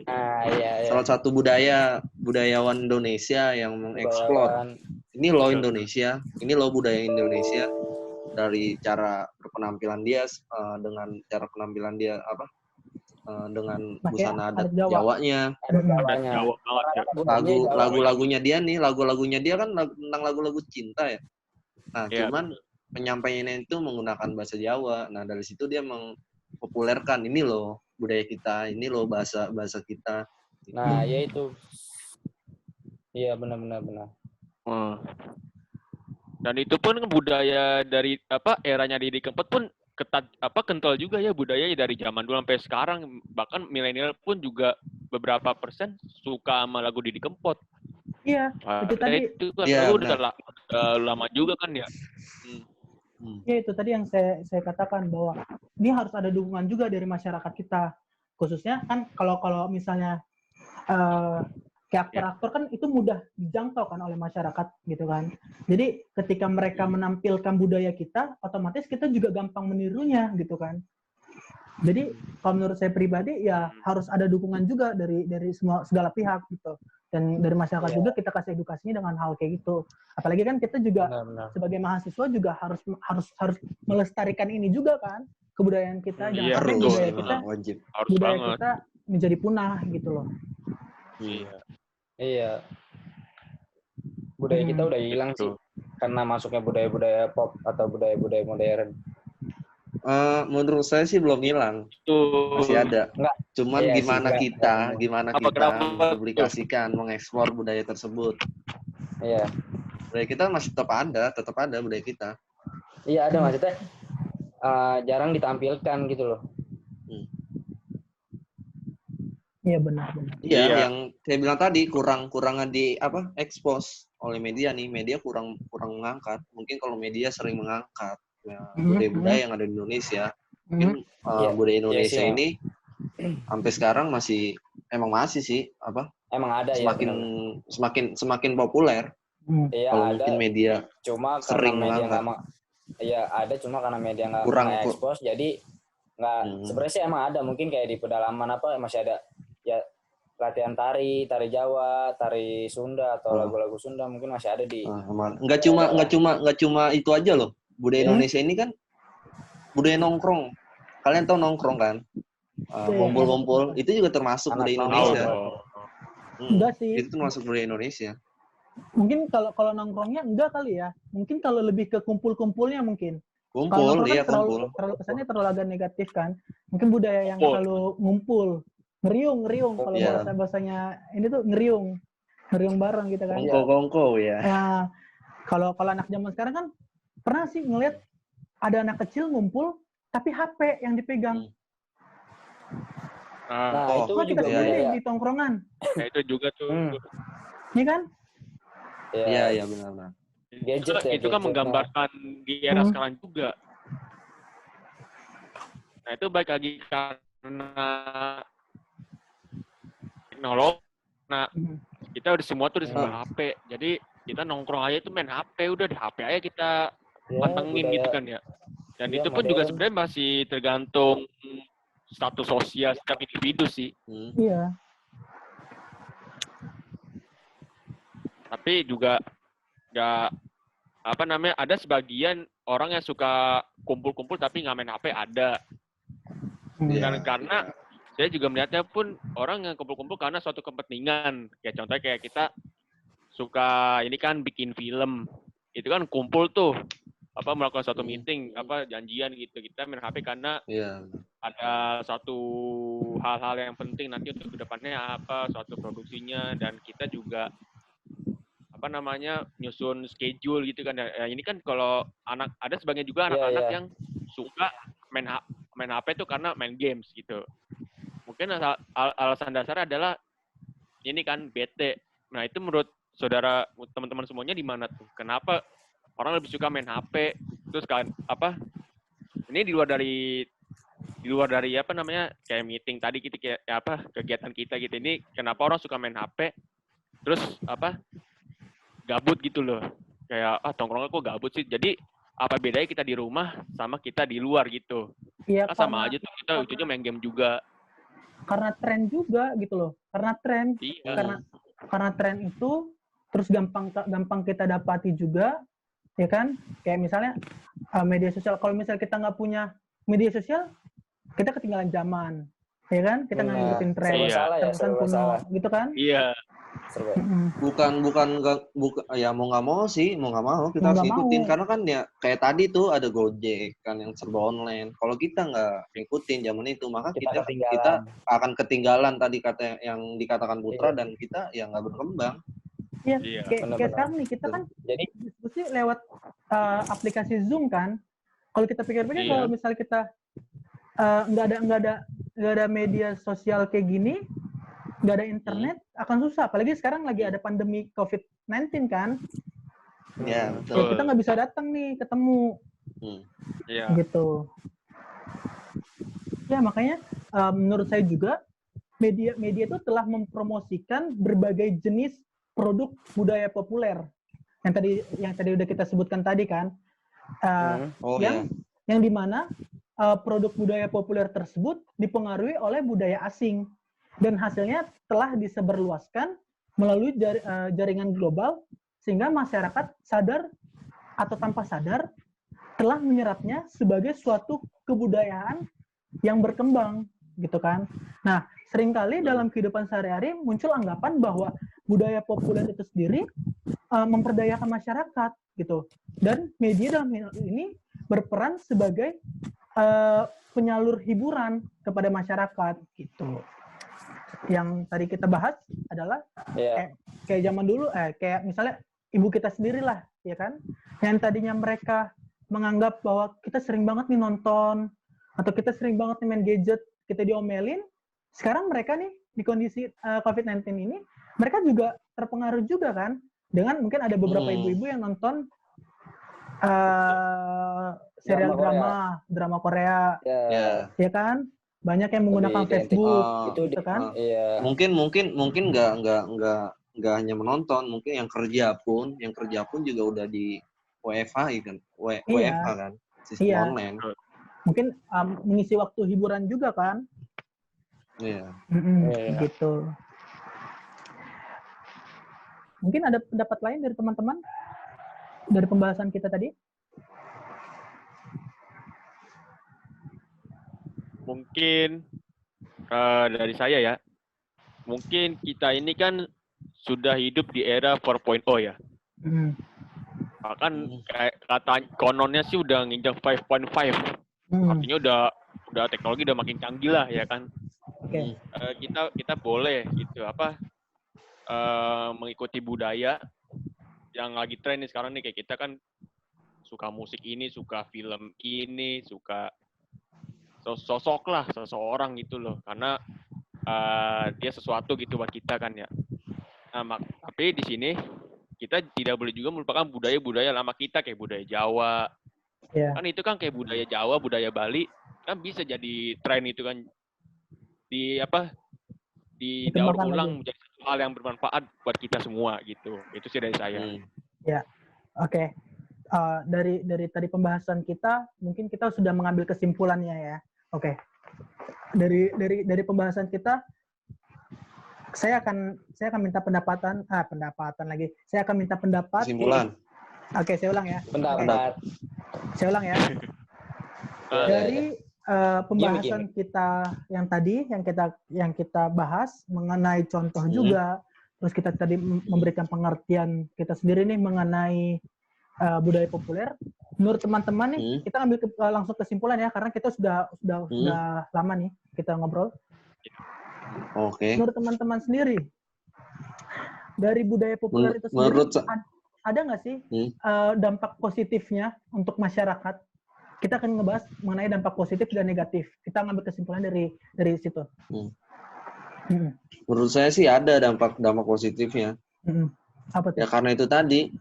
salah satu budayawan Indonesia yang mengeksplor. Ini loh Indonesia, ini loh budaya Indonesia, dari cara penampilan dia dengan cara penampilan dia dengan busana adat Jawanya. Lagu-lagunya dia kan tentang lagu-lagu cinta ya. Nah, cuman penyampaiannya itu menggunakan bahasa Jawa. Nah, dari situ dia mempopulerkan ini loh budaya kita, ini loh bahasa kita. Nah, ya itu. Iya, benar. Dan itu pun budaya dari eranya Didi Kempot pun kental juga ya budayanya dari zaman dulu sampai sekarang. Bahkan milenial pun juga beberapa persen suka sama lagu Didi Kempot. Iya, itu tadi. Itu kan lagu udah lama juga kan ya. Ya, itu tadi yang saya katakan bahwa ini harus ada dukungan juga dari masyarakat kita. Khususnya kan kalau misalnya kayak aktor-aktor kan itu mudah dijangkau kan oleh masyarakat gitu kan. Jadi ketika mereka menampilkan budaya kita, otomatis kita juga gampang menirunya gitu kan. Jadi kalau menurut saya pribadi ya harus ada dukungan juga dari segala pihak gitu. Dan dari masyarakat juga kita kasih edukasinya dengan hal kayak gitu. Apalagi kan kita juga sebagai mahasiswa juga harus melestarikan ini juga kan, kebudayaan kita. Jangan sampai budaya kita kita menjadi punah gitu loh. Iya. Budaya kita udah hilang sih karena masuknya budaya-budaya pop atau budaya-budaya modern. Menurut saya sih belum hilang, masih ada. Cuman gimana kita mempublikasikan, mengekspor budaya tersebut. Iya. Budaya kita masih tetap ada budaya kita. Iya, ada maksudnya jarang ditampilkan gitu loh. Iya, benar. Iya, yang saya bilang tadi kurangan di expose oleh media nih. Media kurang mengangkat. Mungkin kalau media sering mengangkat budaya-budaya yang ada di Indonesia. Mungkin budaya Indonesia ini sampai sekarang masih sih emang ada semakin populer. Kalau mungkin media cuma sering karena media ada cuma karena media nggak expose jadi nggak. Sebenarnya sih emang ada, mungkin kayak di pedalaman masih ada ya latihan tari Jawa, tari Sunda atau lagu-lagu Sunda mungkin masih ada di. Nggak cuma itu aja loh. Budaya Indonesia ini kan budaya nongkrong. Kalian tahu nongkrong kan? Kumpul-kumpul itu juga termasuk budaya Indonesia. Enggak sih. Itu termasuk budaya Indonesia. Mungkin kalau nongkrongnya enggak kali ya. Mungkin kalau lebih ke kumpul-kumpulnya mungkin. Kumpul. Terlalu kesannya terlalu agak negatif kan. Mungkin budaya yang selalu ngumpul. Ngeriung kalau bahasanya ini tuh ngeriung bareng gitu kan. Kongko ya. Nah, kalau anak zaman sekarang kan pernah sih ngelihat ada anak kecil ngumpul tapi HP yang dipegang. Itu kita juga di tongkrongan. Nah, itu juga tuh. Iya kan? Iya benar. Gadget itu kan menggambarkan di era sekarang juga. Nah, itu baik lagi karena teknologi karena kita udah semua tuh di HP. Jadi kita nongkrong aja tuh main HP, udah di HP aja kita pantengin gitu kan ya. Dan itu pun juga sebenarnya masih tergantung status sosial setiap individu sih. Iya. Tapi juga nggak ada sebagian orang yang suka kumpul-kumpul tapi nggak main HP ada. Dan karena saya juga melihatnya pun orang yang kumpul-kumpul karena suatu kepentingan. Kayak contohnya kayak kita suka ini kan bikin film. Itu kan kumpul tuh melakukan suatu meeting, janjian gitu. Kita main HP karena ada satu hal-hal yang penting nanti untuk kedepannya suatu produksinya, dan kita juga nyusun schedule gitu kan. Ya, ini kan kalau ada sebagian juga anak-anak yang suka main HP tuh karena main games gitu. Mungkin alasan dasar adalah ini kan bete. Nah, itu menurut saudara teman-teman semuanya di mana tuh? Kenapa orang lebih suka main HP? Terus kan ini di luar dari kayak meeting tadi gitu, kayak kegiatan kita gitu. Ini kenapa orang suka main HP? Terus gabut gitu loh. Kayak tongkrongnya kok gabut sih. Jadi apa bedanya kita di rumah sama kita di luar gitu? Iya, Sama aja tuh, kita ujungnya main game juga. Karena tren juga gitu loh. Karena tren. Iya. Karena tren itu terus gampang kita dapati juga, ya kan? Kayak misalnya media sosial. Kalau misalnya kita nggak punya media sosial, kita ketinggalan zaman, ya kan? Kita nggak ngikutin tren, terkesan kuno, gitu kan? Iya. Bukan ya mau nggak mau kita harus ngikutin, karena kan ya kayak tadi tuh ada Gojek kan yang serba online. Kalau kita nggak ngikutin zaman itu, maka kita akan ketinggalan tadi kata yang dikatakan Putra, dan kita ya nggak berkembang. Iya. Kayak sekarang nih kita kan jadi diskusi lewat aplikasi Zoom kan. Kalau kita pikir-pikir kalau misalnya kita nggak ada media sosial kayak gini, nggak ada internet, akan susah. Apalagi sekarang lagi ada pandemi COVID-19 kan. Iya, betul. Ya, kita nggak bisa datang nih ketemu. Gitu. Ya, makanya menurut saya juga media itu telah mempromosikan berbagai jenis produk budaya populer. Yang tadi udah kita sebutkan tadi kan. Yang dimana produk budaya populer tersebut dipengaruhi oleh budaya asing. Dan hasilnya telah disebarluaskan melalui jaringan global, sehingga masyarakat sadar atau tanpa sadar telah menyerapnya sebagai suatu kebudayaan yang berkembang, gitu kan. Nah, seringkali dalam kehidupan sehari-hari muncul anggapan bahwa budaya populer itu sendiri memperdayakan masyarakat, gitu. Dan media dalam hal ini berperan sebagai penyalur hiburan kepada masyarakat, gitu. Yang tadi kita bahas adalah kayak zaman dulu, kayak misalnya ibu kita sendiri lah, ya kan, yang tadinya mereka menganggap bahwa kita sering banget nih nonton atau kita sering banget nih main gadget, kita diomelin. Sekarang mereka nih di kondisi COVID-19 ini, mereka juga terpengaruh juga kan, dengan mungkin ada beberapa ibu-ibu yang nonton serial drama Korea, ya kan. Banyak yang menggunakan Facebook, gitu kan? Mungkin nggak hanya menonton, mungkin yang kerja pun juga udah di WFH kan, WFH kan, sistem online. Mungkin mengisi waktu hiburan juga kan? Iya. Gitu. Mungkin ada pendapat lain dari teman-teman dari pembahasan kita tadi? Mungkin dari saya ya, mungkin kita ini kan sudah hidup di era 4.0 ya. Bahkan kata kononnya sih udah nginjak 5.5. Artinya udah teknologi udah makin canggih lah ya kan. Kita boleh gitu mengikuti budaya yang lagi tren nih sekarang nih, kayak kita kan suka musik ini, suka film ini, suka sosok lah, seseorang gitu loh, karena dia sesuatu gitu buat kita kan ya. Nah, tapi di sini kita tidak boleh juga melupakan budaya-budaya lama kita, kayak budaya Jawa. Kan itu kan kayak budaya Jawa, budaya Bali kan bisa jadi tren itu kan didaur ulang menjadi satu hal yang bermanfaat buat kita semua gitu. Itu sih dari saya. Ya, oke. Dari tadi pembahasan kita, mungkin kita sudah mengambil kesimpulannya ya. Oke. Dari pembahasan kita, saya akan minta pendapatan lagi. Saya akan minta pendapat. Kesimpulan. Oke, saya ulang ya. Pendapat. Saya ulang ya. Dari pembahasan kita yang tadi yang kita bahas mengenai contoh juga, terus kita tadi memberikan pengertian kita sendiri nih mengenai budaya populer. Menurut teman-teman nih, kita ambil langsung kesimpulan ya, karena kita sudah lama nih kita ngobrol. Oke. Menurut teman-teman sendiri, dari budaya populer itu sendiri, ada nggak sih dampak positifnya untuk masyarakat? Kita akan ngebahas mengenai dampak positif dan negatif. Kita ngambil kesimpulan dari situ. Menurut saya sih ada dampak positifnya. Apa tuh? Ya karena itu tadi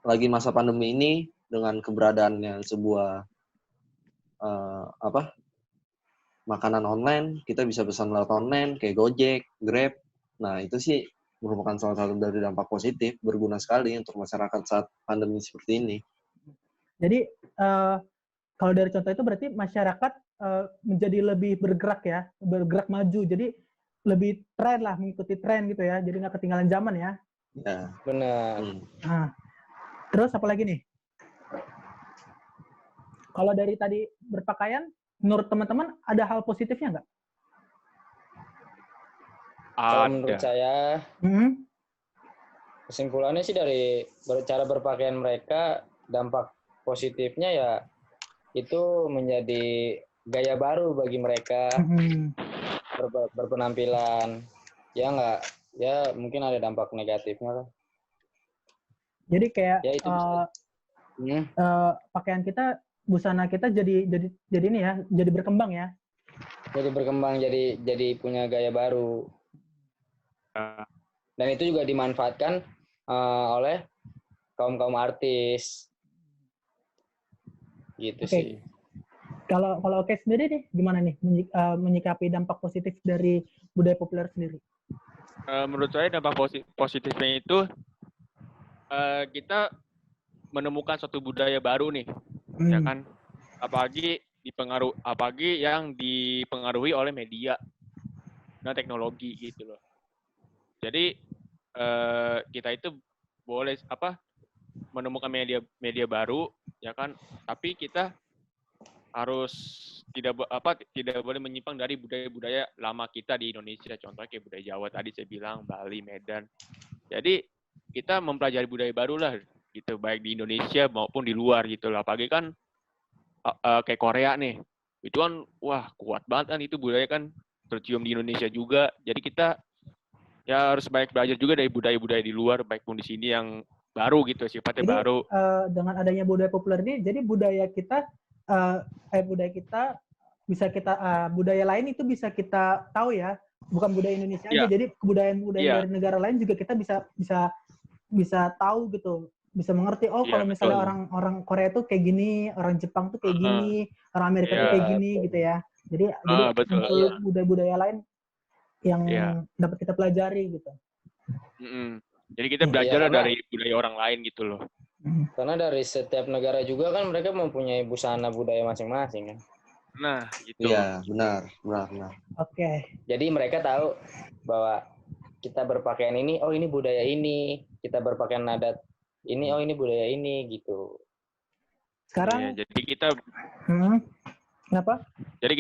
lagi masa pandemi ini dengan keberadaannya sebuah makanan online, kita bisa pesan lewat online kayak Gojek, Grab. Nah, itu sih merupakan salah satu dari dampak positif, berguna sekali untuk masyarakat saat pandemi seperti ini. Jadi kalau dari contoh itu berarti masyarakat menjadi lebih bergerak maju. Jadi lebih tren lah, mengikuti tren gitu ya. Jadi nggak ketinggalan zaman ya. Ya. Benar. Nah, terus apa lagi nih? Kalau dari tadi berpakaian, menurut teman-teman ada hal positifnya nggak? Kalau menurut saya, kesimpulannya sih dari cara berpakaian mereka, dampak positifnya ya itu menjadi gaya baru bagi mereka berpenampilan. Ya mungkin ada dampak negatifnya lah. Jadi kayak pakaian kita, busana kita jadi ini ya, jadi berkembang ya. Jadi berkembang, jadi punya gaya baru. Dan itu juga dimanfaatkan oleh kaum artis. Gitu sih. Kalau Oke sendiri nih, gimana nih menyikapi dampak positif dari budaya populer sendiri? Menurut saya dampak positifnya itu kita menemukan suatu budaya baru nih, ya kan? Apalagi yang dipengaruhi oleh media dan teknologi gitu loh. Jadi kita itu boleh menemukan media baru, ya kan? Tapi kita harus tidak boleh menyimpang dari budaya-budaya lama kita di Indonesia. Contohnya kayak budaya Jawa tadi saya bilang, Bali, Medan. Jadi kita mempelajari budaya baru lah gitu, baik di Indonesia maupun di luar gitu lah. Apalagi kan kayak Korea nih, itu kan wah kuat banget kan itu budaya kan, tercium di Indonesia juga. Jadi kita ya harus banyak belajar juga dari budaya-budaya di luar, baik pun di sini yang baru gitu, sifatnya baru. Dengan adanya budaya populer ini, jadi budaya kita bisa kita budaya lain itu bisa kita tahu ya, bukan budaya Indonesia aja. Jadi kebudayaan dari negara lain juga kita bisa tahu gitu, bisa mengerti. Oh kalau misalnya orang Korea tuh kayak gini, orang Jepang tuh kayak gini, orang Amerika tuh kayak gini gitu ya. Jadi budaya-budaya lain yang dapat kita pelajari gitu. Jadi kita belajar dari budaya orang lain gitu loh. Karena dari setiap negara juga kan mereka mempunyai busana budaya masing-masing kan. Nah, gitu. Iya, benar. Oke. Jadi mereka tahu bahwa kita berpakaian ini, oh ini budaya ini. Kita berpakaian adat ini, oh ini budaya ini gitu. Sekarang jadi kita kenapa? Jadi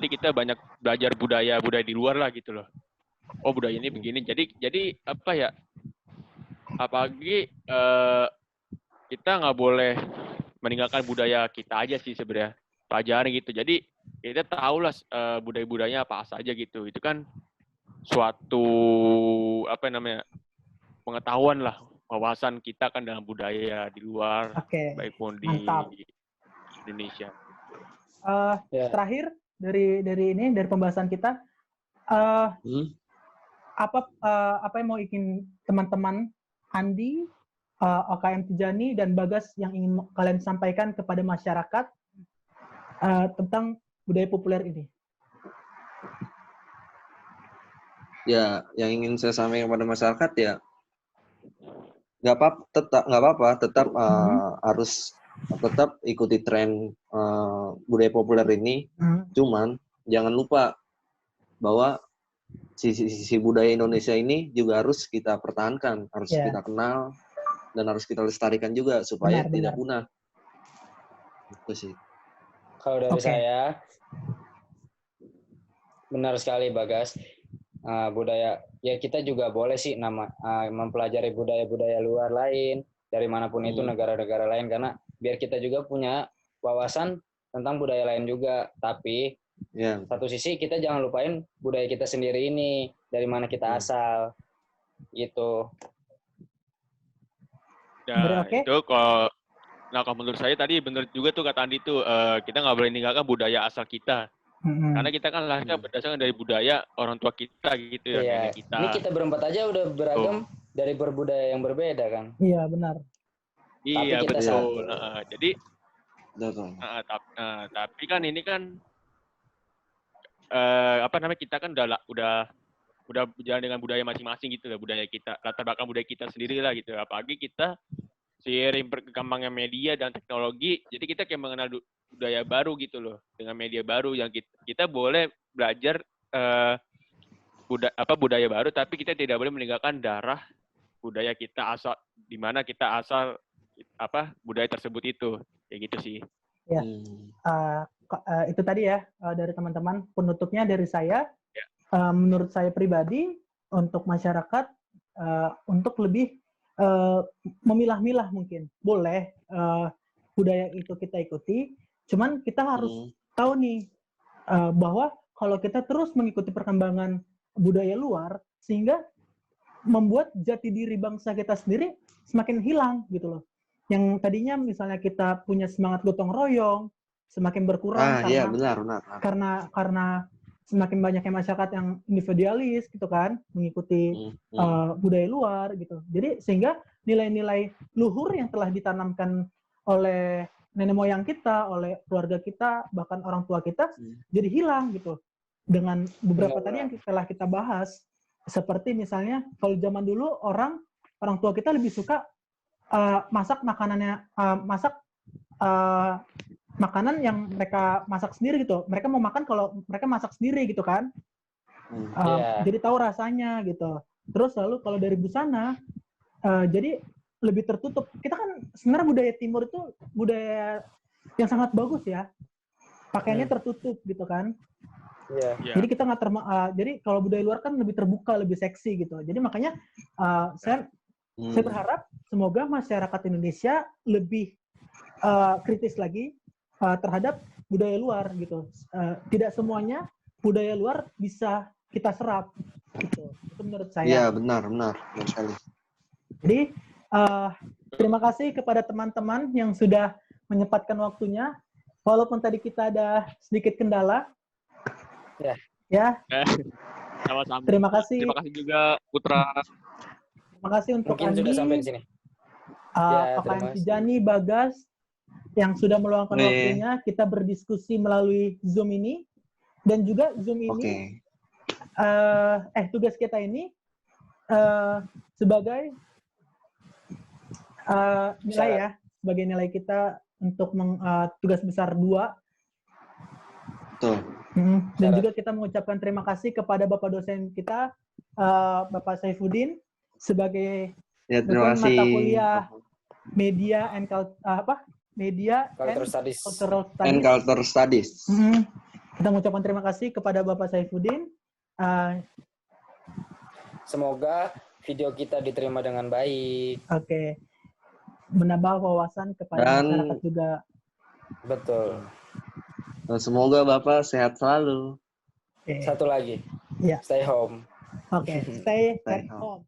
kita banyak belajar budaya di luar lah gitu loh. Oh, budaya ini begini. Jadi apa ya? Apalagi kita nggak boleh meninggalkan budaya kita aja sih sebenarnya, pelajaran gitu. Jadi kita tahulah budaya-budayanya apa saja gitu. Itu kan suatu pengetahuan lah, wawasan kita kan dalam budaya di luar, baik pun di Indonesia. Terakhir dari pembahasan kita, apa yang mau ingin teman-teman Andi, OKM Tijani, dan Bagas yang ingin kalian sampaikan kepada masyarakat tentang budaya populer ini? Ya, yang ingin saya sampaikan kepada masyarakat ya, nggak apa-apa, tetap harus tetap ikuti tren budaya populer ini. Cuman jangan lupa bahwa sisi budaya Indonesia ini juga harus kita pertahankan, harus kita kenal, dan harus kita lestarikan juga supaya tidak punah. Itu sih. Kalau dari saya, benar sekali Bagas. Budaya, ya kita juga boleh sih mempelajari budaya-budaya luar lain, dari manapun itu, negara-negara lain, karena biar kita juga punya wawasan tentang budaya lain juga. Tapi satu sisi kita jangan lupain budaya kita sendiri ini, dari mana kita asal, gitu. Nah, itu kalau menurut saya tadi benar juga tuh kata Andi tuh, kita nggak boleh meninggalkan budaya asal kita. Karena kita kan lahirnya berdasarkan dari budaya orang tua kita gitu ya, nenek kita. Ini kita berempat aja udah beragam dari berbudaya yang berbeda kan. Iya, benar. Iya, betul. Jadi tapi kan ini kan kita kan udah berjalan dengan budaya masing-masing gitu lah, budaya kita, latar belakang budaya kita sendiri lah gitu. Apalagi kita seiring berkembangnya media dan teknologi, jadi kita kayak mengenal budaya baru gitu loh, dengan media baru yang kita boleh belajar budaya baru, tapi kita tidak boleh meninggalkan darah budaya kita asal, di mana kita asal budaya tersebut itu, kayak gitu sih. Ya, itu tadi ya dari teman-teman. Penutupnya dari saya, menurut saya pribadi, untuk masyarakat untuk lebih memilah-milah mungkin boleh budaya itu kita ikuti, cuman kita harus tahu nih bahwa kalau kita terus mengikuti perkembangan budaya luar, sehingga membuat jati diri bangsa kita sendiri semakin hilang gitu loh. Yang tadinya misalnya kita punya semangat gotong royong semakin berkurang karena semakin banyaknya masyarakat yang individualis gitu kan, mengikuti budaya luar gitu. Jadi sehingga nilai-nilai luhur yang telah ditanamkan oleh nenek moyang kita, oleh keluarga kita, bahkan orang tua kita jadi hilang gitu. Dengan beberapa tadi yang telah kita bahas, seperti misalnya kalau zaman dulu orang tua kita lebih suka masak makanan yang mereka masak sendiri gitu. Mereka mau makan kalau mereka masak sendiri gitu kan. Jadi tahu rasanya gitu. Terus lalu kalau dari busana, jadi lebih tertutup. Kita kan sebenarnya budaya timur itu budaya yang sangat bagus ya. Pakaiannya tertutup gitu kan. Jadi kita nggak jadi kalau budaya luar kan lebih terbuka, lebih seksi gitu. Jadi makanya saya berharap semoga masyarakat Indonesia lebih kritis lagi terhadap budaya luar gitu. Tidak semuanya budaya luar bisa kita serap gitu. Itu menurut saya. Iya, benar sekali. Jadi terima kasih kepada teman-teman yang sudah menyempatkan waktunya. Walaupun tadi kita ada sedikit kendala. Ya. Sama-sama. Terima kasih. Terima kasih juga Putra. Terima kasih untuk Mungkin Andi. Sudah sampai di sini. Pak Tijani, Bagas yang sudah meluangkan waktunya kita berdiskusi melalui Zoom ini, dan juga Zoom ini tugas kita ini sebagai nilai ya, sebagai nilai kita untuk tugas besar 2. Betul. Dan juga kita mengucapkan terima kasih kepada Bapak dosen kita, Bapak Saifuddin, sebagai terima kasih. mata kuliah Media and Cultural Studies. Kita mengucapkan terima kasih kepada Bapak Saifuddin. Semoga video kita diterima dengan baik. Oke. Menambah wawasan kepada masyarakat juga. Betul. Semoga Bapak sehat selalu. Satu lagi. Yeah. Stay home. Oke, stay at home.